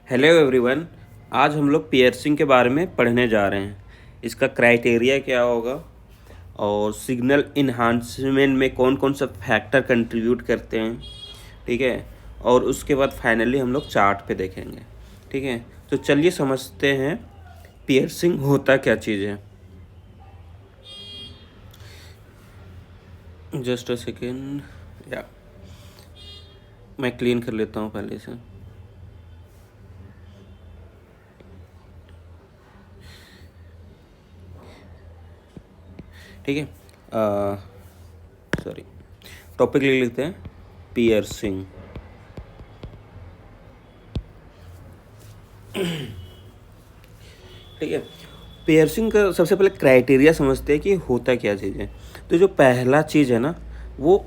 Hello everyone. आज हम लोग पियर्सिंग के बारे में पढ़ने जा रहे हैं। इसका क्राइटेरिया क्या होगा और सिग्नल इन्हांसमेंट में कौन कौन सा फैक्टर कंट्रीब्यूट करते हैं, ठीक है। और उसके बाद फाइनली हम लोग चार्ट पे देखेंगे, ठीक है। तो चलिए समझते हैं पियर्सिंग होता क्या चीज़ है। जस्ट अ सेकेंड, या मैं क्लीन कर लेता हूँ पहले से। ठीक है, सॉरी, टॉपिक ले लेते हैं पियर्सिंग। ठीक है, पियर्सिंग का सबसे पहले क्राइटेरिया समझते हैं कि होता क्या चीज़ है। तो जो पहला चीज़ है ना, वो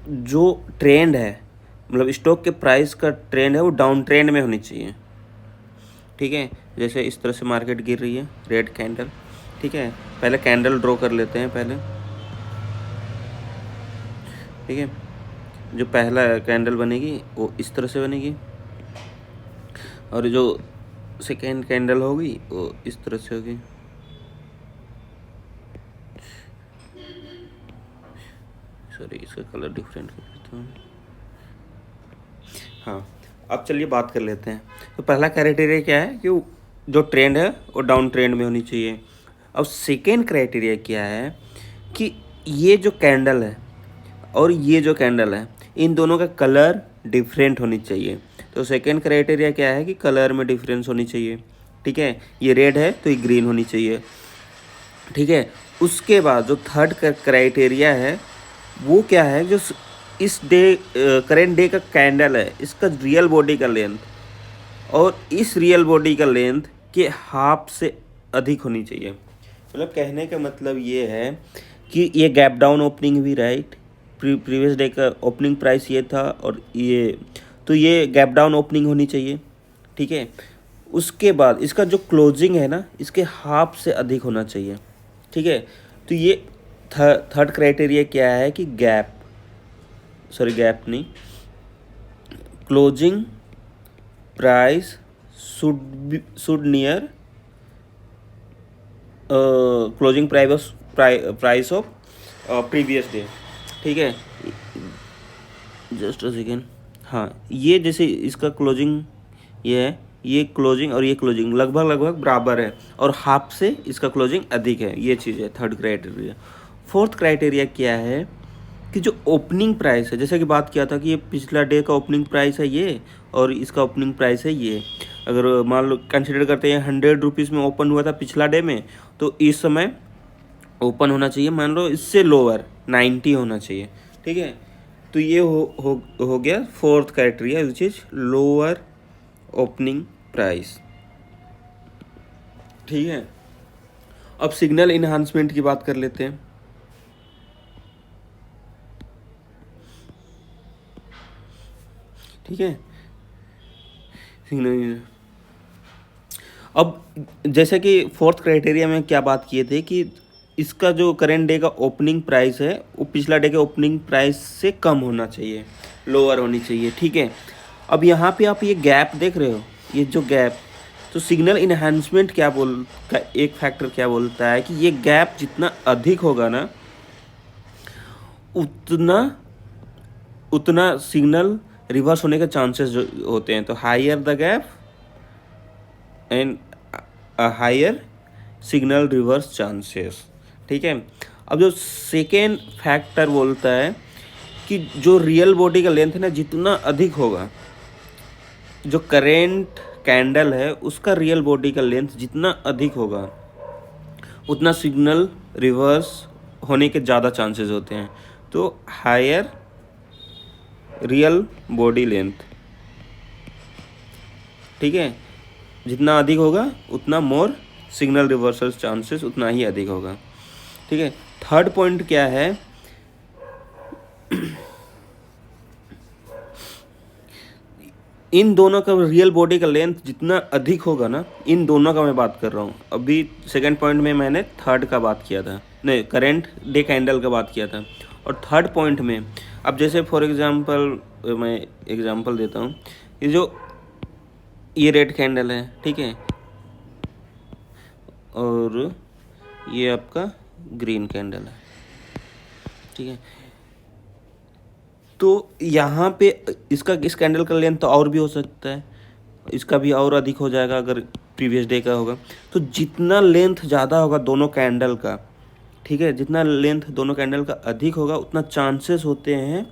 जो ट्रेंड है, मतलब स्टॉक के प्राइस का ट्रेंड है, वो डाउन ट्रेंड में होनी चाहिए। ठीक है, जैसे इस तरह से मार्केट गिर रही है, रेड कैंडल। ठीक है, पहले कैंडल ड्रॉ कर लेते हैं पहले। ठीक है, जो पहला कैंडल बनेगी वो इस तरह से बनेगी, और जो सेकेंड कैंडल होगी वो इस तरह से होगी। सॉरी, इसका कलर डिफरेंट कर देता हूँ। हाँ, अब चलिए बात कर लेते हैं। तो पहला क्राइटेरिया क्या है कि जो ट्रेंड है वो डाउन ट्रेंड में होनी चाहिए। अब सेकेंड क्राइटेरिया क्या है कि ये जो कैंडल है और ये जो कैंडल है, इन दोनों का कलर डिफरेंट होनी चाहिए। तो सेकेंड क्राइटेरिया क्या है कि कलर में डिफरेंस होनी चाहिए। ठीक है, ये रेड है तो ये ग्रीन होनी चाहिए। ठीक है, उसके बाद जो थर्ड क्राइटेरिया है वो क्या है, जो इस डे करेंट डे का कैंडल है, इसका रियल बॉडी का लेंथ और इस रियल बॉडी का लेंथ के हाफ से अधिक होनी चाहिए। मतलब कहने का मतलब ये है कि ये गैप डाउन ओपनिंग भी, राइट, प्रीवियस डे का ओपनिंग प्राइस ये था और ये, तो ये गैप डाउन ओपनिंग होनी चाहिए। ठीक है, उसके बाद इसका जो क्लोजिंग है ना, इसके हाफ से अधिक होना चाहिए। ठीक है, तो ये थर्ड क्राइटेरिया क्या है कि गैप नहीं, closing price should near closing price of previous day. ठीक है, जस्ट अ सेकेंड। हाँ, ये जैसे इसका क्लोजिंग ये है, ये क्लोजिंग और ये क्लोजिंग लगभग बराबर है और हाफ से इसका क्लोजिंग अधिक है। ये चीज़ है थर्ड क्राइटेरिया। फोर्थ क्राइटेरिया क्या है कि जो ओपनिंग प्राइस है, जैसे कि बात किया था कि ये पिछला डे का ओपनिंग प्राइस है ये और इसका ओपनिंग प्राइस है ये। अगर मान लो कंसिडर करते हैं 100 रुपीज़ में ओपन हुआ था पिछला डे में, तो इस समय ओपन होना चाहिए मान लो इससे लोअर 90 होना चाहिए। ठीक है, तो ये हो गया fourth criteria, which is lower opening price. ठीक है, अब सिग्नल इन्हांसमेंट की बात कर लेते हैं। ठीक है, सिग्नल, अब जैसे कि फोर्थ क्राइटेरिया में क्या बात किए थे कि इसका जो करेंट डे का ओपनिंग प्राइस है वो पिछला डे के ओपनिंग प्राइस से कम होना चाहिए, लोअर होनी चाहिए। ठीक है, अब यहाँ पे आप ये गैप देख रहे हो, ये जो गैप, तो सिग्नल इन्हांसमेंट क्या का एक फैक्टर क्या बोलता है कि ये गैप जितना अधिक होगा ना, उतना उतना सिग्नल रिवर्स होने के चांसेस होते हैं। तो higher the gap and higher signal reverse chances. ठीक है, अब जो सेकेंड फैक्टर बोलता है कि जो रियल बॉडी का लेंथ है ना, जितना अधिक होगा, जो करेंट कैंडल है उसका रियल बॉडी का लेंथ जितना अधिक होगा, उतना सिग्नल रिवर्स होने के ज़्यादा चांसेस होते हैं। तो हायर रियल बॉडी लेंथ, ठीक है, जितना अधिक होगा उतना मोर सिग्नल रिवर्सल चांसेस उतना ही अधिक होगा। ठीक है, थर्ड पॉइंट क्या है, इन दोनों का रियल बॉडी का लेंथ जितना अधिक होगा ना, इन दोनों का मैं बात कर रहा हूँ। अभी सेकंड पॉइंट में मैंने थर्ड का बात किया था, नहीं, करेंट डे कैंडल का बात किया था। और थर्ड पॉइंट में अब जैसे फॉर एग्जांपल मैं एग्जांपल देता हूँ, ये जो ये रेड कैंडल है, ठीक है, और ये आपका ग्रीन कैंडल है, ठीक है। तो यहाँ पे इसका इस कैंडल का लेंथ तो और भी हो सकता है, इसका भी और अधिक हो जाएगा अगर प्रीवियस डे का होगा। तो जितना लेंथ ज़्यादा होगा दोनों कैंडल का, ठीक है, जितना लेंथ दोनों कैंडल का अधिक होगा उतना चांसेस होते हैं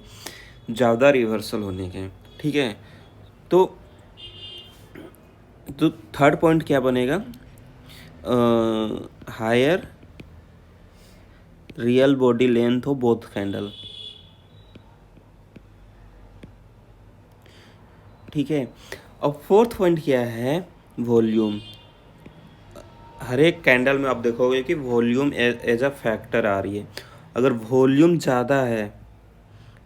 ज़्यादा रिवर्सल होने के, ठीक है। तो थर्ड पॉइंट क्या बनेगा, हायर रियल बॉडी लेंथ हो बोथ कैंडल, ठीक है। अब फोर्थ पॉइंट क्या है, वॉल्यूम। हर एक कैंडल में आप देखोगे कि वॉल्यूम एज अ फैक्टर आ रही है। अगर वॉल्यूम ज़्यादा है,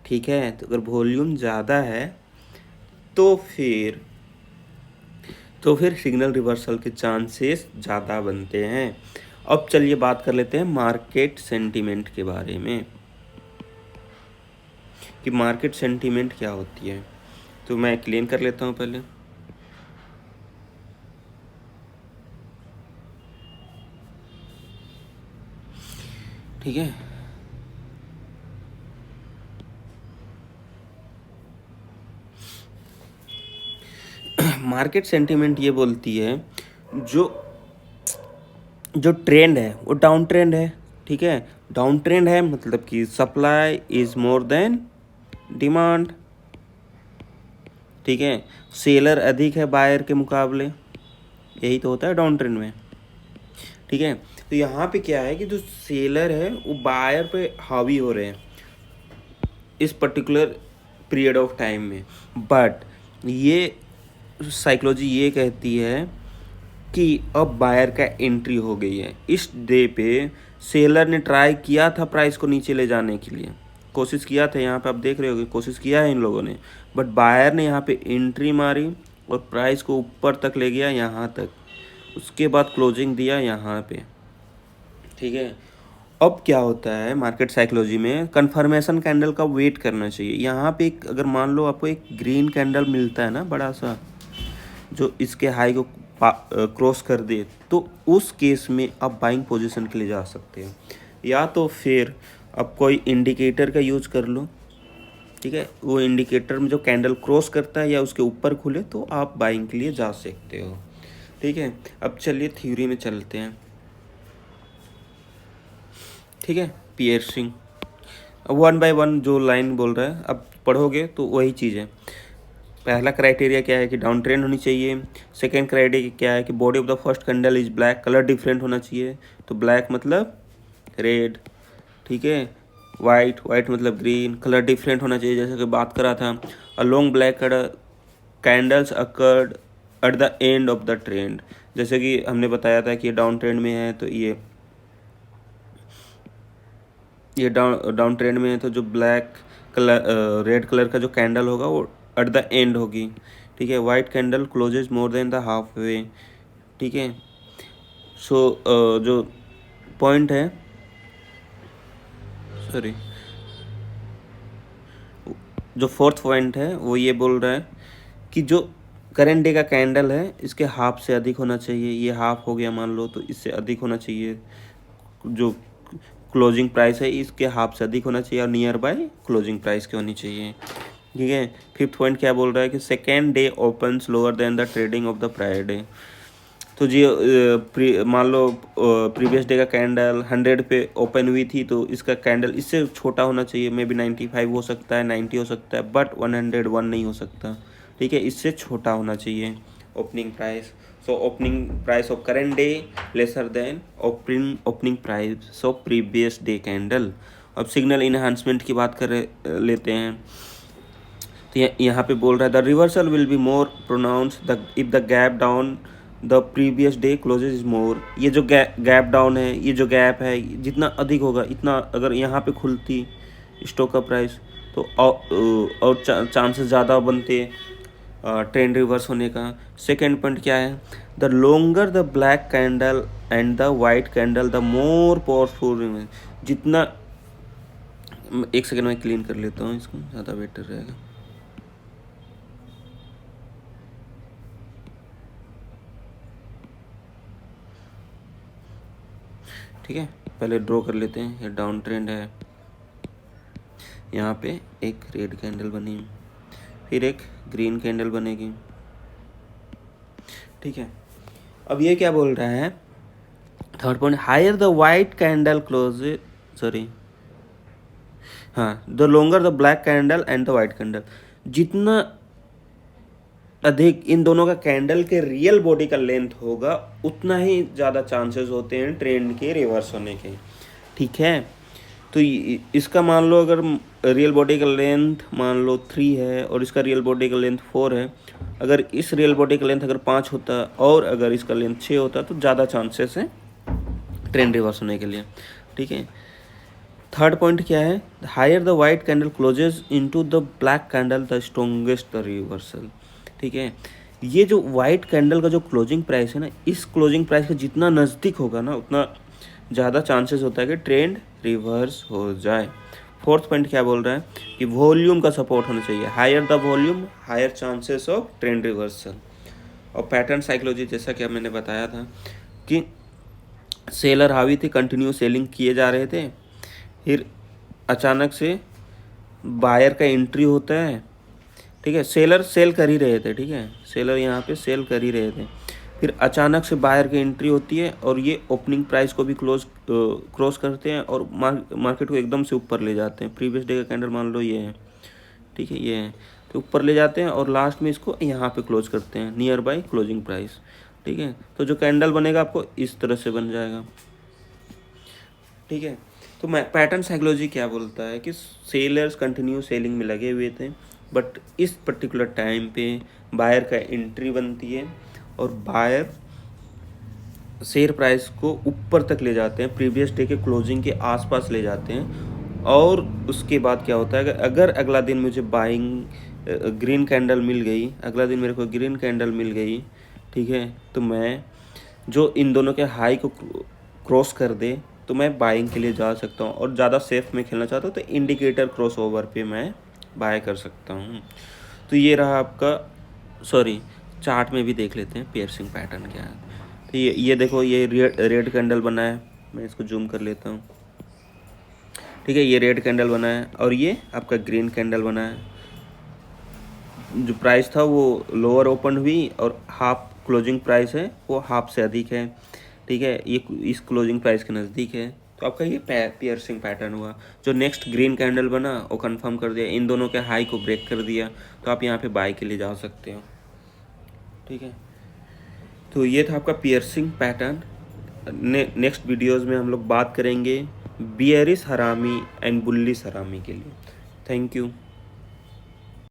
ठीक है, तो अगर वॉल्यूम ज़्यादा है तो फिर सिग्नल रिवर्सल के चांसेस ज़्यादा बनते हैं। अब चलिए बात कर लेते हैं मार्केट सेंटीमेंट के बारे में, कि मार्केट सेंटीमेंट क्या होती है। तो मैं क्लीन कर लेता हूँ पहले। ठीक है, मार्केट सेंटीमेंट ये बोलती है जो जो ट्रेंड है वो डाउन ट्रेंड है, ठीक है। डाउन ट्रेंड है मतलब कि supply is more than demand, ठीक है। सेलर अधिक है बायर के मुकाबले, यही तो होता है डाउन ट्रेंड में, ठीक है। तो यहाँ पे क्या है कि जो सेलर है वो बायर पे हावी हो रहे हैं इस पर्टिकुलर पीरियड ऑफ टाइम में। बट ये साइकोलॉजी ये कहती है कि अब बायर का एंट्री हो गई है। इस डे पे सेलर ने ट्राई किया था प्राइस को नीचे ले जाने के लिए, कोशिश किया था, यहाँ पे आप देख रहे होगे कोशिश किया है इन लोगों ने, बट बायर ने यहाँ पे एंट्री मारी और प्राइस को ऊपर तक ले गया, यहाँ तक, उसके बाद क्लोजिंग दिया यहाँ पे, ठीक है। अब क्या होता है मार्केट साइकोलॉजी में, कंफर्मेशन कैंडल का वेट करना चाहिए। यहाँ पे अगर मान लो आपको एक ग्रीन कैंडल मिलता है ना बड़ा सा, जो इसके हाई को क्रॉस कर दे, तो उस केस में आप बाइंग पोजीशन के लिए जा सकते हो, या तो फिर आप कोई इंडिकेटर का यूज कर लो, ठीक है। वो इंडिकेटर में जो कैंडल क्रॉस करता है या उसके ऊपर खुले तो आप बाइंग के लिए जा सकते हो, ठीक है। अब चलिए थ्योरी में चलते हैं, ठीक है। पियर्सिंग, वन बाय वन जो लाइन बोल रहा है अब पढ़ोगे तो वही चीज़ है। पहला क्राइटेरिया क्या है कि डाउन ट्रेंड होनी चाहिए। सेकेंड क्राइटेरिया क्या है कि body of the first candle is black, colour different होना चाहिए। तो ब्लैक मतलब रेड, ठीक है। वाइट, वाइट मतलब ग्रीन, कलर डिफरेंट होना चाहिए जैसे कि बात करा था। A long black candles occurred at the end of the trend, जैसे कि हमने बताया था कि ये डाउन ट्रेंड में है, तो ये डाउन ट्रेंड में है, तो जो ब्लैक कलर रेड कलर का जो कैंडल होगा वो एट द एंड होगी, ठीक है। White candle closes more than the halfway, ठीक है। सो जो पॉइंट है, सॉरी, जो फोर्थ पॉइंट है वो ये बोल रहा है कि जो करेंट डे का कैंडल है इसके हाफ से अधिक होना चाहिए। ये हाफ हो गया मान लो, तो इससे अधिक होना चाहिए। जो क्लोजिंग प्राइस है इसके हाफ से अधिक होना चाहिए और नियर बाय क्लोजिंग प्राइस की होनी चाहिए, ठीक है। फिफ्थ पॉइंट क्या बोल रहा है कि second day opens lower than the trading of the prior day. तो जी मान लो प्रीवियस डे का कैंडल 100 पे ओपन हुई थी, तो इसका कैंडल इससे छोटा होना चाहिए, मे बी 95 हो सकता है, 90 हो सकता है, बट 101 नहीं हो सकता, ठीक है। इससे छोटा होना चाहिए opening price. So opening price of current day lesser than opening price of previous day candle. अब सिग्नल इन्हांसमेंट की बात कर लेते हैं। तो यहाँ पे बोल रहा है the reversal will be more pronounce the if the gap down the previous day closes is more. ये जो गैप डाउन है, ये जो गैप है, जितना अधिक होगा इतना, अगर यहाँ पे खुलती स्टॉक का प्राइस तो और चांसेस ज़्यादा बनते ट्रेंड रिवर्स होने का। सेकेंड पॉइंट क्या है, the longer the black candle and the white candle the more powerful. जितना, एक सेकेंड में क्लीन कर लेता हूँ इसको, ज़्यादा बेटर रहेगा। ठीक है, पहले ड्रॉ कर लेते हैं। ये डाउन ट्रेंड है, यहाँ पे एक रेड कैंडल बनी, फिर एक ग्रीन कैंडल बनेगी। ठीक है, अब ये क्या बोल रहा है, third point, higher the white candle close, sorry हाँ, the longer the black candle and the white candle, जितना अधिक इन दोनों का कैंडल के रियल बॉडी का लेंथ होगा उतना ही ज़्यादा चांसेस होते हैं ट्रेंड के रिवर्स होने के। ठीक है, तो इसका मान लो अगर रियल बॉडी का लेंथ मान लो 3 है और इसका रियल बॉडी का लेंथ 4 है, अगर इस रियल बॉडी का लेंथ अगर 5 होता और अगर इसका लेंथ 6 होता तो ज़्यादा चांसेस हैं ट्रेंड रिवर्स होने के लिए। ठीक है, थर्ड पॉइंट क्या है, higher the white candle closes into the black candle the strongest the reversal. ठीक है, ये जो वाइट कैंडल का जो क्लोजिंग प्राइस है ना, इस क्लोजिंग प्राइस के जितना नज़दीक होगा ना उतना ज़्यादा चांसेस होता है कि ट्रेंड रिवर्स हो जाए। फोर्थ पॉइंट क्या बोल रहा है कि वॉल्यूम का सपोर्ट होना चाहिए, higher the volume higher chances of trend reversal. और पैटर्न साइकोलॉजी जैसा कि मैंने बताया था कि सेलर हावी थे, कंटिन्यू सेलिंग किए जा रहे थे, फिर अचानक से बायर का एंट्री होता है। ठीक है, सेलर सेल कर ही रहे थे, ठीक है, सेलर यहाँ पे सेल कर ही रहे थे, फिर अचानक से बायर की एंट्री होती है और ये ओपनिंग प्राइस को भी क्रॉस करते हैं और मार्केट को एकदम से ऊपर ले जाते हैं। प्रीवियस डे का कैंडल मान लो ये है, ठीक है, ये है, तो ऊपर ले जाते हैं और लास्ट में इसको यहाँ पे क्लोज करते हैं नियर बाय क्लोजिंग प्राइस। ठीक है, तो जो कैंडल बनेगा आपको इस तरह से बन जाएगा। ठीक है, तो मैं पैटर्न साइकोलॉजी क्या बोलता है कि सेलर्स कंटिन्यू सेलिंग में लगे हुए थे, बट इस पर्टिकुलर टाइम पे बायर का एंट्री बनती है और बायर शेयर प्राइस को ऊपर तक ले जाते हैं, प्रीवियस डे के क्लोजिंग के आसपास ले जाते हैं। और उसके बाद क्या होता है कि अगर अगला दिन मुझे बाइंग ग्रीन कैंडल मिल गई, अगला दिन मेरे को ग्रीन कैंडल मिल गई, ठीक है, तो मैं जो इन दोनों के हाई को क्रॉस कर दे तो मैं बाइंग के लिए जा सकता हूँ। और ज़्यादा सेफ में खेलना चाहता हूँ तो इंडिकेटर क्रॉस ओवर पे मैं बाय कर सकता हूँ। तो ये रहा आपका, सॉरी चार्ट में भी देख लेते हैं पियर्सिंग पैटर्न क्या है। तो ये देखो, ये रेड कैंडल बना है, मैं इसको जूम कर लेता हूँ। ठीक है, ये रेड कैंडल बना है और ये आपका ग्रीन कैंडल बना है। जो प्राइस था वो लोअर ओपन हुई और हाफ क्लोजिंग प्राइस है वो हाफ से अधिक है। ठीक है, ये इस क्लोजिंग प्राइस के नज़दीक है, तो आपका ये पियर्सिंग पैटर्न हुआ। जो नेक्स्ट ग्रीन कैंडल बना वो कंफर्म कर दिया, इन दोनों के हाई को ब्रेक कर दिया, तो आप यहाँ पे बाय के लिए जा सकते हो। ठीक है, तो ये था आपका पियर्सिंग पैटर्न। नेक्स्ट वीडियोस में हम लोग बात करेंगे बियरिश हरामी एंड बुलिश हरामी के लिए। Thank you.